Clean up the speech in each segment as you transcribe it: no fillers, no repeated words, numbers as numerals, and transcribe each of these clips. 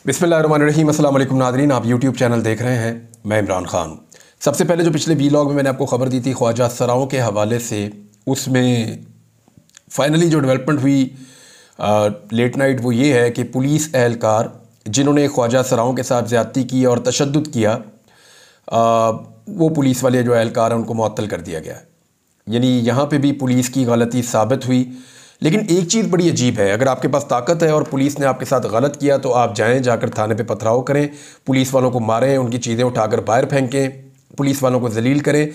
बिस्मिल्लाहिर्रहमानिर्रहीम। अस्सलाम वालेकुम नाज़रीन, आप यूट्यूब चैनल देख रहे हैं। मैं इमरान ख़ान। सबसे पहले जो पिछले वीलॉग में मैंने आपको ख़बर दी थी ख्वाजा सराओं के हवाले से, उसमें फ़ाइनली जो डेवलपमेंट हुई लेट नाइट वो ये है कि पुलिस एहलकार जिन्होंने ख्वाजा सराओं के साथ ज़्यादती की और तशद्दुद किया, वो पुलिस वाले जो एहलकार हैं उनको मुअत्तल कर दिया गया। यानी यहाँ पे भी पुलिस की गलती साबित हुई। लेकिन एक चीज़ बड़ी अजीब है, अगर आपके पास ताकत है और पुलिस ने आपके साथ गलत किया तो आप जाएं, जाकर थाने पे पथराव करें, पुलिस वालों को मारें, उनकी चीज़ें उठाकर बाहर फेंकें, पुलिस वालों को जलील करें,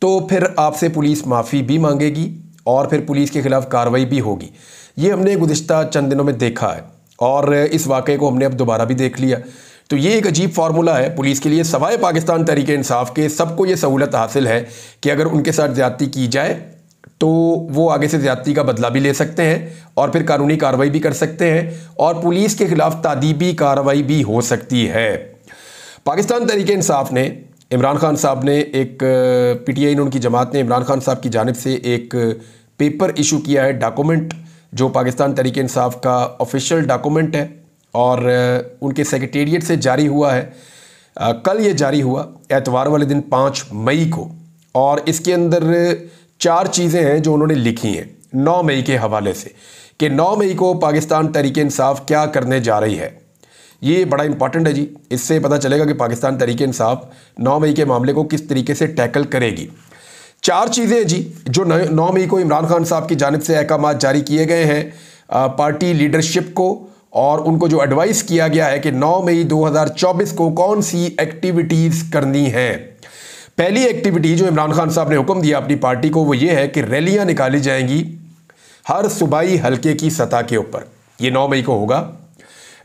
तो फिर आपसे पुलिस माफ़ी भी मांगेगी और फिर पुलिस के ख़िलाफ़ कार्रवाई भी होगी। ये हमने गुज़िश्ता चंद दिनों में देखा है और इस वाक़े को हमने अब दोबारा भी देख लिया। तो ये एक अजीब फार्मूला है पुलिस के लिए। सवाए पाकिस्तान तहरीक इंसाफ के सबको ये सहूलत हासिल है कि अगर उनके साथ ज़्यादती की जाए तो वो आगे से ज़्यादती का बदला भी ले सकते हैं और फिर कानूनी कार्रवाई भी कर सकते हैं और पुलिस के ख़िलाफ़ तादीबी कार्रवाई भी हो सकती है। पाकिस्तान तहरीक इंसाफ ने इमरान खान साहब ने एक PTI उनकी जमात ने इमरान खान साहब की जानिब से एक पेपर इशू किया है, डॉक्यूमेंट, जो पाकिस्तान तहरीक इंसाफ का ऑफिशियल डॉक्यूमेंट है और उनके सेक्रेटेरिएट से जारी हुआ है। कल ये जारी हुआ एतवार वाले दिन 5 मई को, और इसके अंदर 4 चीज़ें हैं जो उन्होंने लिखी हैं 9 मई के हवाले से, कि 9 मई को पाकिस्तान तहरीक इंसाफ क्या करने जा रही है। ये बड़ा इंपॉर्टेंट है जी, इससे पता चलेगा कि पाकिस्तान तहरीक इंसाफ 9 मई के मामले को किस तरीके से टैकल करेगी। 4 चीज़ें हैं जी जो 9 मई को इमरान खान साहब की जानिब से अहकाम जारी किए गए हैं पार्टी लीडरशिप को, और उनको जो एडवाइस किया गया है कि 9 मई 2024 को कौन सी एक्टिविटीज़ करनी है। पहली एक्टिविटी जो इमरान खान साहब ने हुक्म दिया अपनी पार्टी को वो ये है कि रैलियां निकाली जाएंगी हर सूबाई हलके की सतह के ऊपर। ये 9 मई को होगा।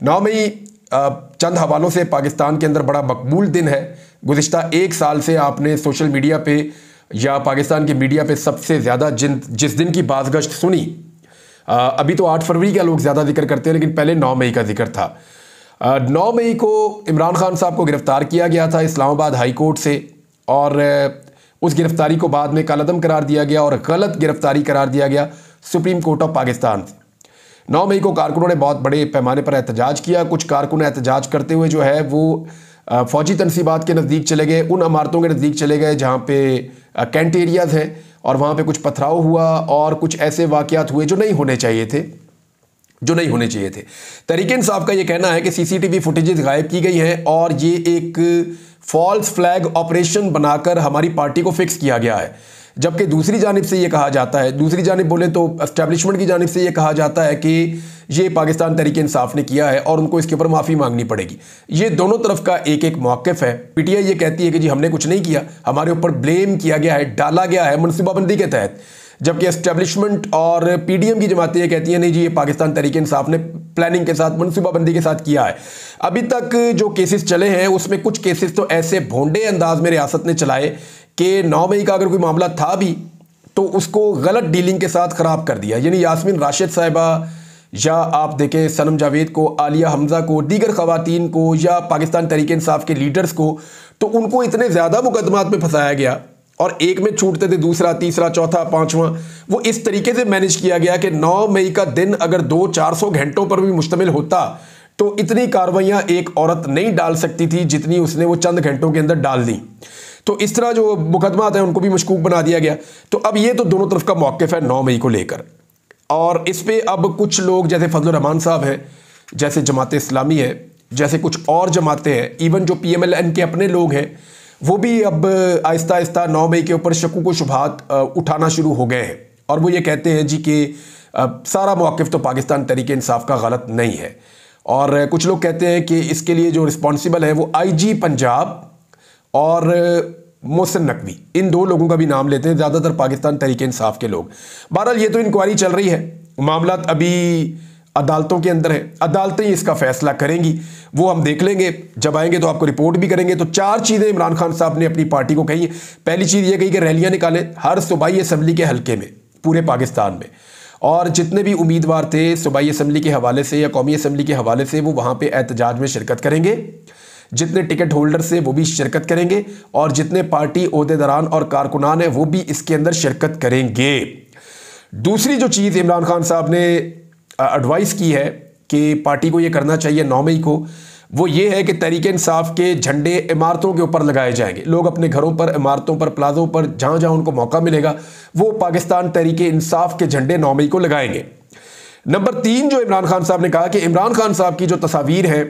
9 मई चंद हवालों से पाकिस्तान के अंदर बड़ा मकबूल दिन है। गुज़िश्ता 1 साल से आपने सोशल मीडिया पे या पाकिस्तान के मीडिया पे सबसे ज़्यादा जिस दिन की बाज़गश्त सुनी, अभी तो 8 फरवरी का लोग ज़्यादा जिक्र करते हैं लेकिन पहले 9 मई का जिक्र था। 9 मई को इमरान खान साहब को गिरफ़्तार किया गया था इस्लामाबाद हाई कोर्ट से, और उस गिरफ्तारी को बाद में कालअदम करार दिया गया और गलत गिरफ्तारी करार दिया गया सुप्रीम कोर्ट ऑफ पाकिस्तान से। 9 मई को कारकुनों ने बहुत बड़े पैमाने पर एहतजाज किया। कुछ कारकुन एहतजाज करते हुए जो है वो फ़ौजी तनसीबात के नज़दीक चले गए, उन इमारतों के नज़दीक चले गए जहाँ पे कैंट एरियाज़ हैं, और वहाँ पे कुछ पथराव हुआ और कुछ ऐसे वाक़यात हुए जो नहीं होने चाहिए थे। तहरीक इंसाफ का ये कहना है कि CCTV फुटेजेस गायब की गई हैं और ये एक फॉल्स फ्लैग ऑपरेशन बनाकर हमारी पार्टी को फिक्स किया गया है। जबकि दूसरी जानिब से ये कहा जाता है, दूसरी जानिब बोले तो एस्टेब्लिशमेंट की जानिब से ये कहा जाता है कि ये पाकिस्तान तहरीक इंसाफ ने किया है और उनको इसके ऊपर माफ़ी मांगनी पड़ेगी। ये दोनों तरफ का एक एक मौक़िफ़ है। PTI ये कहती है कि जी हमने कुछ नहीं किया, हमारे ऊपर ब्लेम किया गया है, डाला गया है मनसूबाबंदी के तहत, जबकि एस्टेब्लिशमेंट और PDM की जमातें ये कहती हैं नहीं जी ये पाकिस्तान तहरीक इंसाफ ने प्लानिंग के साथ मनसूबाबंदी के साथ किया है। अभी तक जो केसेस चले हैं उसमें कुछ केसेस तो ऐसे भोंडे अंदाज में रियासत ने चलाए कि 9 मई का अगर कोई मामला था भी तो उसको गलत डीलिंग के साथ ख़राब कर दिया। यानी यास्मीन राशिद साहिबा, या आप देखें सनम जावेद को, आलिया हमजा को, दीगर ख़वातीन को, या पाकिस्तान तहरीक इंसाफ के लीडर्स को, तो उनको इतने ज़्यादा मुकदमात में फंसाया गया और एक में छूटते थे दूसरा, तीसरा, चौथा, 5वां। वो इस तरीके से मैनेज किया गया कि 9 मई का दिन अगर 200-400 घंटों पर भी मुश्तमिल होता तो इतनी कार्रवाइयाँ एक औरत नहीं डाल सकती थी जितनी उसने वो चंद घंटों के अंदर डाल दी। तो इस तरह जो मुकदमात हैं उनको भी मशकूक बना दिया गया। तो अब ये तो दोनों तरफ का मौक़िफ़ है 9 मई को लेकर, और इस पर अब कुछ लोग जैसे फजलुर रहमान साहब हैं, जैसे जमात इस्लामी है, जैसे कुछ और जमातें हैं, इवन जो PMLN के अपने लोग हैं, वो भी अब आहिस्ता आहिस्ता 9 मई के ऊपर शक्कू को शुबहात उठाना शुरू हो गए हैं और वो ये कहते हैं जी कि सारा मौक़िफ़ तो पाकिस्तान तहरीक इंसाफ का गलत नहीं है। और कुछ लोग कहते हैं कि इसके लिए जो रिस्पॉन्सिबल है वो IG पंजाब और मोहसिन नकवी, इन 2 लोगों का भी नाम लेते हैं, ज़्यादातर पाकिस्तान तहरीक इंसाफ के लोग। बहरहाल ये तो इंक्वायरी चल रही है, मामला अभी अदालतों के अंदर है, अदालतें इसका फैसला करेंगी, वो हम देख लेंगे, जब आएंगे तो आपको रिपोर्ट भी करेंगे। तो 4 चीज़ें इमरान खान साहब ने अपनी पार्टी को कही। पहली चीज़ ये कही कि रैलियां निकालें हर सूबाई असम्बली के हलके में पूरे पाकिस्तान में, और जितने भी उम्मीदवार थे सूबाई असम्बली के हवाले से या कौमी असम्बली के हवाले से वो वहाँ पर एहतजाज में शिरकत करेंगे। जितने टिकट होल्डर से वो भी शिरकत करेंगे और जितने पार्टी ओहदेदारान और कारकुनान हैं वो भी इसके अंदर शिरकत करेंगे। दूसरी जो चीज़ इमरान खान साहब ने एडवाइस की है कि पार्टी को ये करना चाहिए 9 मई को, वो ये है कि तहरीक इंसाफ के झंडे इमारतों के ऊपर लगाए जाएंगे। लोग अपने घरों पर, इमारतों पर, प्लाजों पर, जहां जहां उनको मौका मिलेगा वो पाकिस्तान तहरीक इंसाफ के झंडे 9 मई को लगाएंगे। नंबर 3 जो इमरान खान साहब ने कहा कि इमरान खान साहब की जो तस्वीर है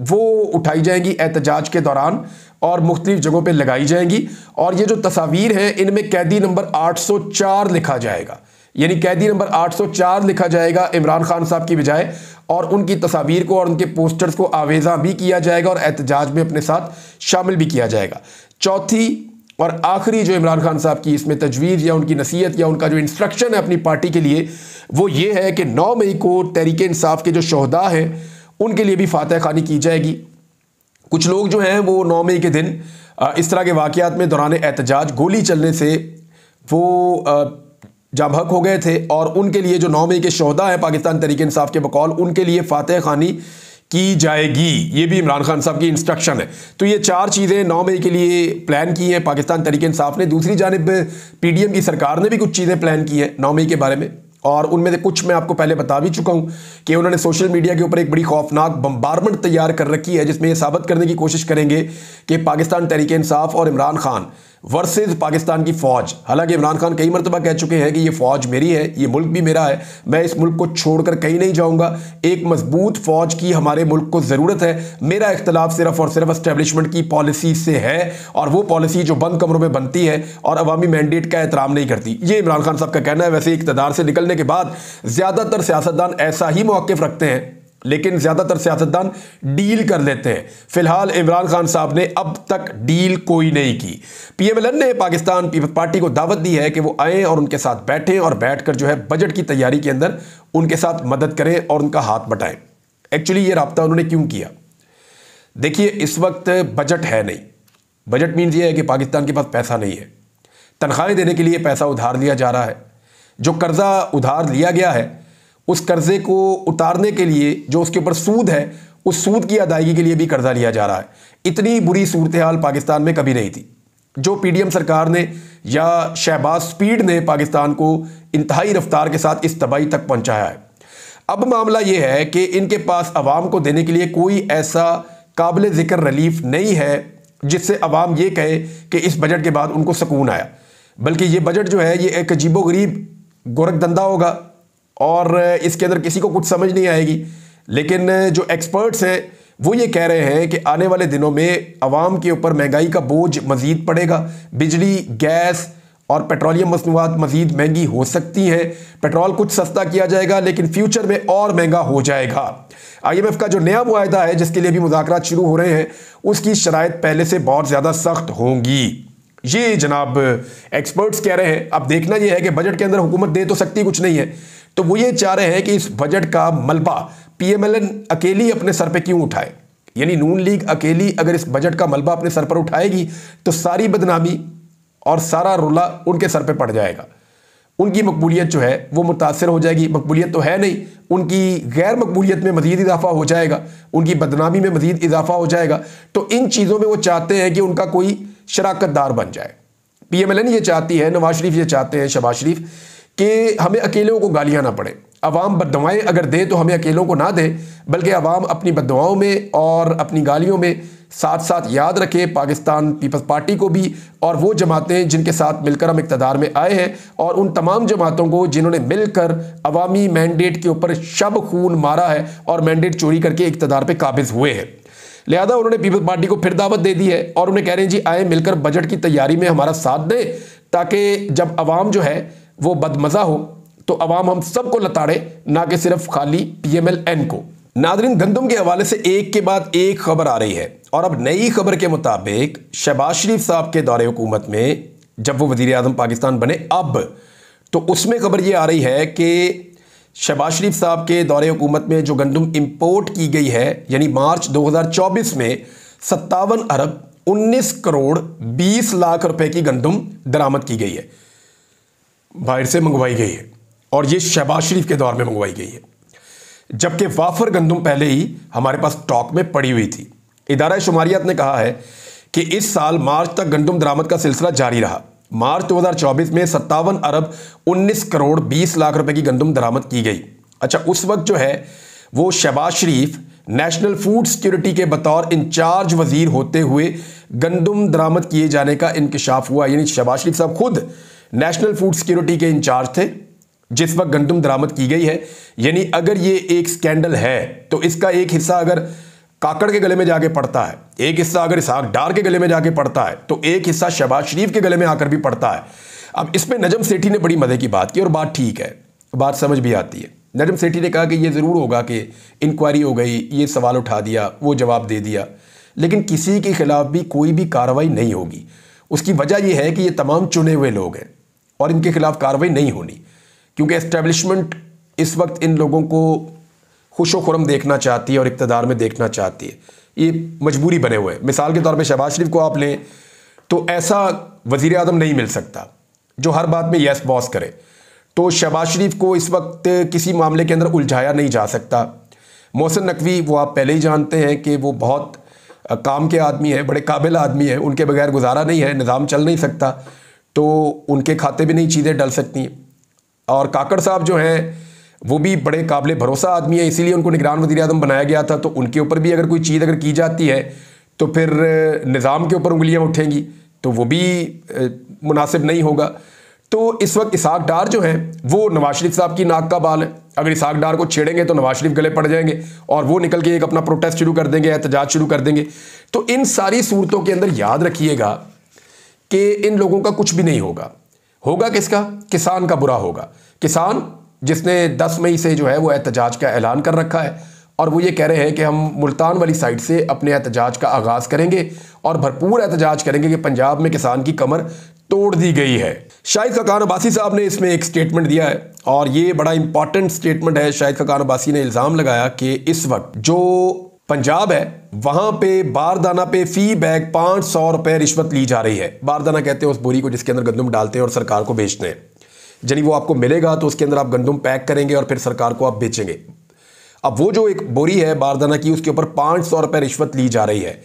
वो उठाई जाएंगी एहतजाज के दौरान और मुख्तलिफ जगहों पर लगाई जाएंगी, और ये जो तस्वीर है इनमें कैदी नंबर 804 लिखा जाएगा, यानी कैदी नंबर 804 लिखा जाएगा इमरान खान साहब की बजाय, और उनकी तस्वीर को और उनके पोस्टर्स को आवेजा भी किया जाएगा और एहतजाज में अपने साथ शामिल भी किया जाएगा। चौथी और आखिरी जो इमरान खान साहब की इसमें तजवीज़ या उनकी नसीहत या उनका जो इंस्ट्रक्शन है अपनी पार्टी के लिए वो ये है कि 9 मई को तहरीक इंसाफ के जो शोहदा हैं उनके लिए भी फातह खानी की जाएगी। कुछ लोग जो हैं वो 9 मई के दिन इस तरह के वाक़यात में दौरान एहतजाज गोली चलने से वो जब हक हो गए थे, और उनके लिए जो 9 मई के शोहदा हैं पाकिस्तान तहरीक इंसाफ के बकौल उनके लिए फातह खानी की जाएगी। ये भी इमरान खान साहब की इंस्ट्रक्शन है। तो ये 4 चीज़ें 9 मई के लिए प्लान की हैं पाकिस्तान तहरीक इंसाफ ने। दूसरी जानिब पीडीएम की सरकार ने भी कुछ चीज़ें प्लान की हैं 9 मई के बारे में, और उनमें से कुछ मैं आपको पहले बता भी चुका हूं कि उन्होंने सोशल मीडिया के ऊपर एक बड़ी खौफनाक बम्बारमेंट तैयार कर रखी है जिसमें ये साबित करने की कोशिश करेंगे कि पाकिस्तान तहरीक इंसाफ और इमरान खान वर्सेस पाकिस्तान की फ़ौज। हालांकि इमरान खान कई मरतबा कह चुके हैं कि ये फ़ौज मेरी है, ये मुल्क भी मेरा है, मैं इस मुल्क को छोड़कर कहीं नहीं जाऊंगा, एक मजबूत फ़ौज की हमारे मुल्क को ज़रूरत है, मेरा इख्तलाफ सिर्फ और सिर्फ एस्टेब्लिशमेंट की पॉलिसी से है, और वो पॉलिसी जो बंद कमरों में बनती है और अवामी मैंडेट का एहतराम नहीं करती। ये इमरान खान साहब का कहना है। वैसे इक़्तिदार से निकलने के बाद ज़्यादातर सियासतदान ऐसा ही मौक़िफ़ रखते हैं, लेकिन ज्यादातर सियासतदान डील कर लेते हैं। फिलहाल इमरान खान साहब ने अब तक डील कोई नहीं की। पीएमएलएन ने पाकिस्तान पीपल्स पार्टी को दावत दी है कि वो आए और उनके साथ बैठें और बैठकर जो है बजट की तैयारी के अंदर उनके साथ मदद करें और उनका हाथ बटाएं। एक्चुअली ये राब्ता उन्होंने क्यों किया? देखिए, इस वक्त बजट है नहीं। बजट मीन्स ये है कि पाकिस्तान के पास पैसा नहीं है, तनख्वाहें देने के लिए पैसा उधार लिया जा रहा है, जो कर्जा उधार लिया गया है उस कर्जे को उतारने के लिए जो उसके ऊपर सूद है उस सूद की अदायगी के लिए भी कर्जा लिया जा रहा है। इतनी बुरी सूरत हाल पाकिस्तान में कभी नहीं थी। जो पीडीएम सरकार ने या शहबाज स्पीड ने पाकिस्तान को इंतहाई रफ्तार के साथ इस तबाही तक पहुंचाया है। अब मामला यह है कि इनके पास अवाम को देने के लिए कोई ऐसा काबिल ज़िक्र रिलीफ नहीं है जिससे अवाम ये कहे कि इस बजट के बाद उनको सुकून आया, बल्कि ये बजट जो है ये एक अजीबोगरीब गोरखधंधा होगा और इसके अंदर किसी को कुछ समझ नहीं आएगी। लेकिन जो एक्सपर्ट्स हैं वो ये कह रहे हैं कि आने वाले दिनों में अवाम के ऊपर महंगाई का बोझ मज़ीद पड़ेगा। बिजली, गैस और पेट्रोलियम मसनूआत मज़ीद महंगी हो सकती हैं। पेट्रोल कुछ सस्ता किया जाएगा लेकिन फ्यूचर में और महंगा हो जाएगा। IMF का जो नया मुआहदा है जिसके लिए भी मुज़ाकरात शुरू हो रहे हैं उसकी शराइत पहले से बहुत ज़्यादा सख्त होंगी। ये जनाब एक्सपर्ट्स कह रहे हैं। अब देखना यह है कि बजट के अंदर हुकूमत दे तो सकती कुछ नहीं है, तो वो ये चाह रहे हैं कि इस बजट का मलबा पीएमएलएन अकेली अपने सर पे क्यों उठाए। यानी नून लीग अकेली अगर इस बजट का मलबा अपने सर पर उठाएगी तो सारी बदनामी और सारा रुला उनके सर पे पड़ जाएगा। उनकी मकबूलियत जो है वो मुतासर हो जाएगी। मकबूलियत तो है नहीं, उनकी गैर मकबूलियत में मज़ीद इजाफा हो जाएगा, उनकी बदनामी में मज़ीद इजाफा हो जाएगा। तो इन चीज़ों में वो चाहते हैं कि उनका कोई शराकतदार बन जाए। पीएमएलएन ये चाहती है, नवाज शरीफ ये चाहते हैं, शहबाज शरीफ, कि हमें अकेलों को गालियां ना पड़े। अवाम बद्दुआएं अगर दे तो हमें अकेलों को ना दे, बल्कि अवाम अपनी बद्दुआओं में और अपनी गालियों में साथ साथ याद रखे पाकिस्तान पीपल्स पार्टी को भी और वो जमातें जिनके साथ मिलकर हम इक़्तिदार में आए हैं, और उन तमाम जमातों को जिन्होंने मिलकर अवामी मैंडेट के ऊपर शब खून मारा है और मैंडेट चोरी करके इक़्तिदार पे काबिज हुए हैं। लिहाजा उन्होंने पीपल्स पार्टी को फिर दावत दे दी है और उन्हें कह रहे हैं जी आए मिलकर बजट की तैयारी में हमारा साथ दें, ताकि जब अवाम जो है वो बदमज़ा हो तो अवाम हम सबको लताड़े, ना कि सिर्फ खाली पीएमएलएन को। नादरीन, गंदम के हवाले से एक के बाद एक खबर आ रही है, और अब नई खबर के मुताबिक शहबाज शरीफ साहब के दौरे हुकूमत में जब वो वज़ीर आज़म पाकिस्तान बने अब, तो उसमें खबर ये आ रही है कि शहबाज शरीफ साहब के दौरे हुकूमत में जो गंदम इंपोर्ट की गई है, यानी मार्च 2024 में 57 अरब 19 करोड़ 20 लाख रुपए की गंदम दरामद की गई है, बाहर से मंगवाई गई है, और ये शहबाज शरीफ के दौर में मंगवाई गई है, जबकि वाफर गंदम पहले ही हमारे पास स्टॉक में पड़ी हुई थी। इदारा शुमारियात ने कहा है कि इस साल मार्च तक गंदम दरामद का सिलसिला जारी रहा। मार्च 2024 में 57 अरब 19 करोड़ 20 लाख रुपए की गंदम दरामद की गई। अच्छा, उस वक्त जो है वो शहबाज शरीफ नेशनल फूड सिक्योरिटी के बतौर इंचार्ज वजीर होते हुए गंदम दरामद किए जाने का इंकशाफ हुआ। यानी शहबाज शरीफ साहब खुद नेशनल फूड सिक्योरिटी के इंचार्ज थे जिस वक्त गंदम दरामद की गई है। यानी अगर ये एक स्कैंडल है तो इसका एक हिस्सा अगर काकड़ के गले में जाके पड़ता है, एक हिस्सा अगर इसहाक डार के गले में जाके पड़ता है, तो एक हिस्सा शहबाज शरीफ के गले में आकर भी पड़ता है। अब इसमें नजम सेठी ने बड़ी मजे की बात की और बात ठीक है, बात समझ भी आती है। नजम सेठी ने कहा कि ये ज़रूर होगा कि इंक्वायरी हो गई, ये सवाल उठा दिया, वो जवाब दे दिया, लेकिन किसी के खिलाफ भी कोई भी कार्रवाई नहीं होगी। उसकी वजह यह है कि ये तमाम चुने हुए लोग हैं और इनके खिलाफ कार्रवाई नहीं होनी, क्योंकि एस्टेब्लिशमेंट इस वक्त इन लोगों को खुशो खुरम देखना चाहती है और इक़्तिदार में देखना चाहती है। ये मजबूरी बने हुए हैं। मिसाल के तौर पे शहबाज शरीफ को आप लें तो ऐसा वज़ीर आज़म नहीं मिल सकता जो हर बात में यस बॉस करे। तो शहबाज शरीफ को इस वक्त किसी मामले के अंदर उलझाया नहीं जा सकता। मोहसिन नकवी वो आप पहले ही जानते हैं कि वो बहुत काम के आदमी हैं, बड़े काबिल आदमी हैं, उनके बगैर गुजारा नहीं है, निज़ाम चल नहीं सकता, तो उनके खाते भी नहीं चीज़ें डल सकती हैं। और काकड़ साहब जो हैं वो भी बड़े काबिल भरोसा आदमी है, इसीलिए उनको निगरान वज़ीर आज़म बनाया गया था। तो उनके ऊपर भी अगर कोई चीज़ अगर की जाती है तो फिर निज़ाम के ऊपर उंगलियां उठेंगी, तो वो भी मुनासिब नहीं होगा। तो इस वक्त इसहाक डार जो हैं वो नवाज शरीफ साहब की नाक का बाल है। अगर इसहाक डार को छेड़ेंगे तो नवाज शरीफ गले पड़ जाएंगे और वो निकल के एक अपना प्रोटेस्ट शुरू कर देंगे, एहतजाज शुरू कर देंगे। तो इन सारी सूरतों के अंदर याद रखिएगा कि इन लोगों का कुछ भी नहीं होगा। होगा किसका? किसान का बुरा होगा। किसान जिसने 10 मई से जो है वो एहतजाज का ऐलान कर रखा है और वो ये कह रहे हैं कि हम मुल्तान वाली साइड से अपने एहतजाज का आगाज़ करेंगे और भरपूर एहतजाज करेंगे कि पंजाब में किसान की कमर तोड़ दी गई है। शाहिद खकान अब्बासी साहब ने इसमें एक स्टेटमेंट दिया है और ये बड़ा इंपॉर्टेंट स्टेटमेंट है। शाहिद खकान अब्बासी ने इल्ज़ाम लगाया कि इस वक्त जो पंजाब है वहां पे बारदाना पे फी बैग 500 रुपये रिश्वत ली जा रही है। बारदाना कहते हैं उस बोरी को जिसके अंदर गंदम डालते हैं और सरकार को बेचते हैं। यानी वो आपको मिलेगा तो उसके अंदर आप गंदम पैक करेंगे और फिर सरकार को आप बेचेंगे। अब वो जो एक बोरी है बारदाना की, उसके ऊपर 500 रुपये रिश्वत ली जा रही है।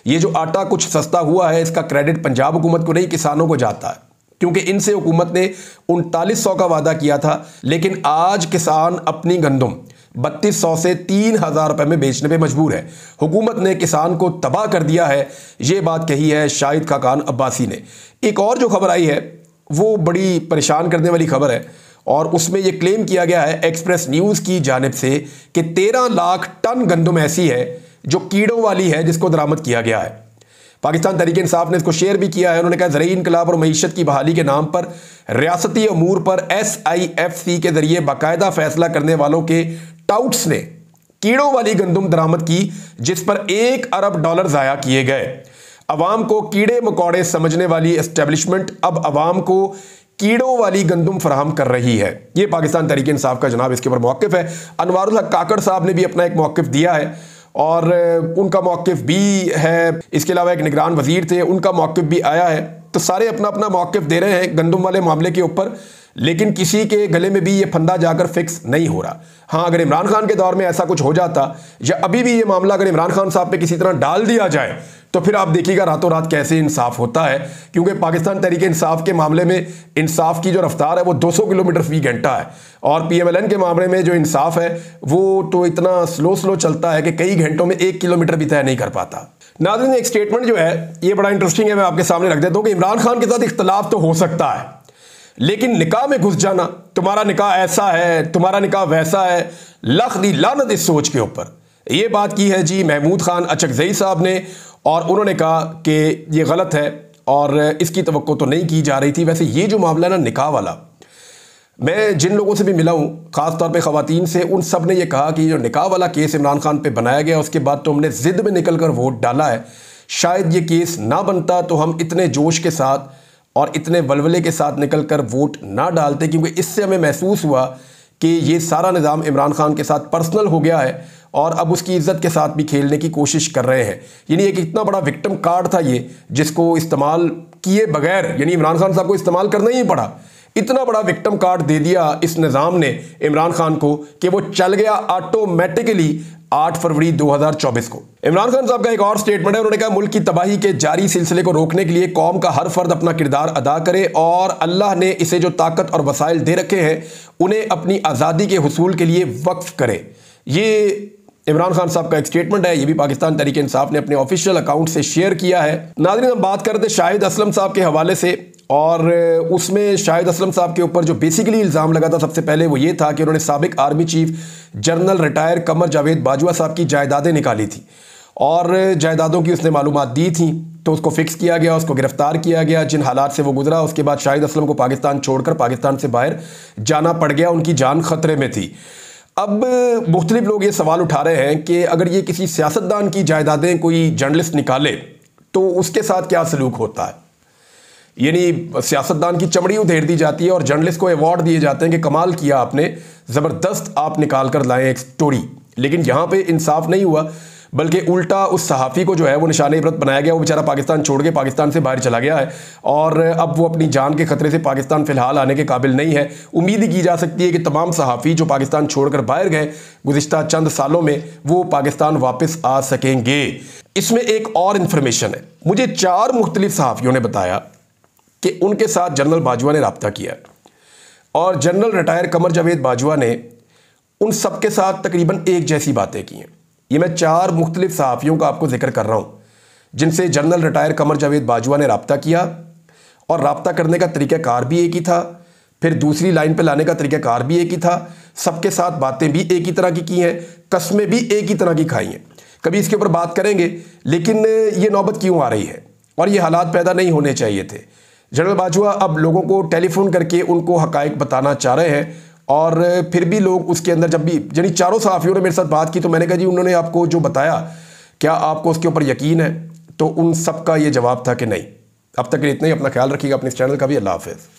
ये जो आटा कुछ सस्ता हुआ है इसका क्रेडिट पंजाब हुकूमत को नहीं, किसानों को जाता है, क्योंकि इनसे हुकूमत ने 3900 का वादा किया था, लेकिन आज किसान अपनी गंदम 3200 से 3000 रुपये में बेचने पे मजबूर है। हुकूमत ने किसान को तबाह कर दिया है। ये बात कही है शाहिद खकान अब्बासी ने। एक और जो खबर आई है वो बड़ी परेशान करने वाली खबर है और उसमें यह क्लेम किया गया है एक्सप्रेस न्यूज़ की जानिब से कि 13 लाख टन गंदम ऐसी है जो कीड़ों वाली है जिसको दरामद किया गया है। पाकिस्तान तहरीक इंसाफ ने इसको शेयर भी किया है। उन्होंने कहा ज़रई इनकलाब और मईशत की बहाली के नाम पर रियासती अमूर पर SIFC के जरिए बाकायदा फैसला करने वालों के टाउट्स ने कीड़ों वाली गंदम दरामद की जिस पर $1 अरब ज़ाया किए गए। अवाम को कीड़े मकोड़े समझने वाली एस्टेब्लिशमेंट अब अवाम को कीड़ों वाली गंदम फराहम कर रही है। ये पाकिस्तान तहरीक इंसाफ का जनाब इसके ऊपर मौक़िफ़ है। अनवारुल हक काकड़ साहब ने भी अपना एक मौक़िफ़ दिया है और उनका मौक़िफ़ भी है। इसके अलावा एक निगरान वज़ीर थे, उनका मौक़िफ़ भी आया है। तो सारे अपना अपना मौक़िफ़ दे रहे हैं गंदम वाले मामले के ऊपर, लेकिन किसी के गले में भी ये फंदा जाकर फिक्स नहीं हो रहा। हाँ, अगर इमरान खान के दौर में ऐसा कुछ हो जाता या अभी भी ये मामला अगर इमरान खान साहब पे किसी तरह डाल दिया जाए तो फिर आप देखिएगा रातों रात कैसे इंसाफ होता है, क्योंकि पाकिस्तान तहरीक इंसाफ के मामले में इंसाफ की जो रफ्तार है वो 200 किलोमीटर फी घंटा है और PMLN के मामले में जो इंसाफ है वो तो इतना स्लो चलता है कि कई घंटों में 1 किलोमीटर भी तय नहीं कर पाता। नाज़रीन, एक स्टेटमेंट जो है ये बड़ा इंटरेस्टिंग है, मैं आपके सामने रख देता हूँ कि इमरान खान के साथ इख्तलाफ तो हो सकता है, लेकिन निकाह में घुस जाना, तुम्हारा निकाह ऐसा है, तुम्हारा निकाह वैसा है, लख दी लानत इस सोच के ऊपर। ये बात की है जी महमूद खान अचकज़ई साहब ने और उन्होंने कहा कि ये गलत है और इसकी तवक्को तो नहीं की जा रही थी। वैसे ये जो मामला है ना निकाह वाला, मैं जिन लोगों से भी मिला हूँ ख़ास तौर पे ख़वातीन से, उन सब ने ये कहा कि जो निकाह वाला केस इमरान खान पे बनाया गया उसके बाद तो हमने ज़िद में निकल कर वोट डाला है। शायद ये केस ना बनता तो हम इतने जोश के साथ और इतने वलवले के साथ निकल कर वोट ना डालते, क्योंकि इससे हमें महसूस हुआ कि ये सारा निज़ाम इमरान खान के साथ पर्सनल हो गया है और अब उसकी इज्जत के साथ भी खेलने की कोशिश कर रहे हैं। यानी एक इतना बड़ा विक्टिम कार्ड था ये, जिसको इस्तेमाल किए बगैर यानी इमरान खान साहब को इस्तेमाल करना ही पड़ा। इतना बड़ा विक्टिम कार्ड दे दिया इस निज़ाम ने इमरान खान को कि वो चल गया ऑटोमेटिकली 8 फरवरी 2024 को। इमरान खान साहब का एक और स्टेटमेंट है, उन्होंने कहा मुल्क की तबाही के जारी सिलसिले को रोकने के लिए कौम का हर फर्द अपना किरदार अदा करे और अल्लाह ने इसे जो ताकत और वसाइल दे रखे हैं उन्हें अपनी आज़ादी के हुसूल के लिए वक्फ करे। ये इमरान खान साहब का एक स्टेटमेंट है, ये भी पाकिस्तान तहरीक इंसाफ ने अपने ऑफिशियल अकाउंट से शेयर किया है। नाज़रीन, हम बात करते शाहिद असलम साहब के हवाले से, और उसमें शाहिद असलम साहब के ऊपर जो बेसिकली इल्ज़ाम लगा था सबसे पहले वो ये था कि उन्होंने साबिक army chief general retire Qamar Javed Bajwa साहब की जायदादें निकाली थी और जायदादों की उसने मालूमात दी थी, तो उसको फिक्स किया गया, उसको गिरफ्तार किया गया। जिन हालात से वो गुजरा, उसके बाद शाहिद असलम को पाकिस्तान छोड़कर पाकिस्तान से बाहर जाना पड़ गया, उनकी जान खतरे में थी। अब मुख्तलिफ लोग ये सवाल उठा रहे हैं कि अगर ये किसी सियासतदान की जायदादें कोई जर्नलिस्ट निकाले तो उसके साथ क्या सलूक होता है। यानी सियासतदान की चमड़ी उधेड़ दी जाती है और जर्नलिस्ट को अवार्ड दिए जाते हैं कि कमाल किया आपने, ज़बरदस्त आप निकाल कर लाए एक स्टोरी। लेकिन यहाँ पे इंसाफ नहीं हुआ, बल्कि उल्टा उस सहाफ़ी को जो है वो निशाने इबरत बनाया गया। वो बेचारा पाकिस्तान छोड़ के पाकिस्तान से बाहर चला गया है और अब वो अपनी जान के खतरे से पाकिस्तान फ़िलहाल आने के काबिल नहीं है। उम्मीद ही की जा सकती है कि तमाम सहाफ़ी जो पाकिस्तान छोड़कर बाहर गए गुज़िश्ता चंद सालों में, वो पाकिस्तान वापस आ सकेंगे। इसमें एक और इन्फॉर्मेशन है, मुझे 4 मुख्तलिफ सहाफ़ियों ने बताया कि उनके साथ जनरल बाजवा ने रब्ता किया और जनरल रिटायर कमर जावेद बाजवा ने उन सबके साथ तकरीबन एक जैसी बातें की हैं। ये मैं 4 मुख्तलिफ सहाफ़ियों का आपको जिक्र कर रहा हूँ जिनसे जनरल रिटायर कमर जावेद बाजवा ने रब्ता किया, और रब्ता करने का तरीक़ाकार भी एक ही था, फिर दूसरी लाइन पे लाने का तरीक़ाकार भी एक ही था, सबके साथ बातें भी एक ही तरह की हैं, कस्में भी एक ही तरह की खाई हैं। कभी इसके ऊपर बात करेंगे, लेकिन ये नौबत क्यों आ रही है और ये हालात पैदा नहीं होने चाहिए थे। जनरल बाजवा अब लोगों को टेलीफोन करके उनको हक़ाइक़ बताना चाह रहे हैं, और फिर भी लोग उसके अंदर, जब भी यानी 4 सहाफ़ियों ने मेरे साथ बात की तो मैंने कहा जी उन्होंने आपको जो बताया क्या आपको उसके ऊपर यकीन है, तो उन सब का ये जवाब था कि नहीं। अब तक इतना ही, अपना ख्याल रखिएगा, अपने इस चैनल का भी। अल्लाह हाफ़िज़।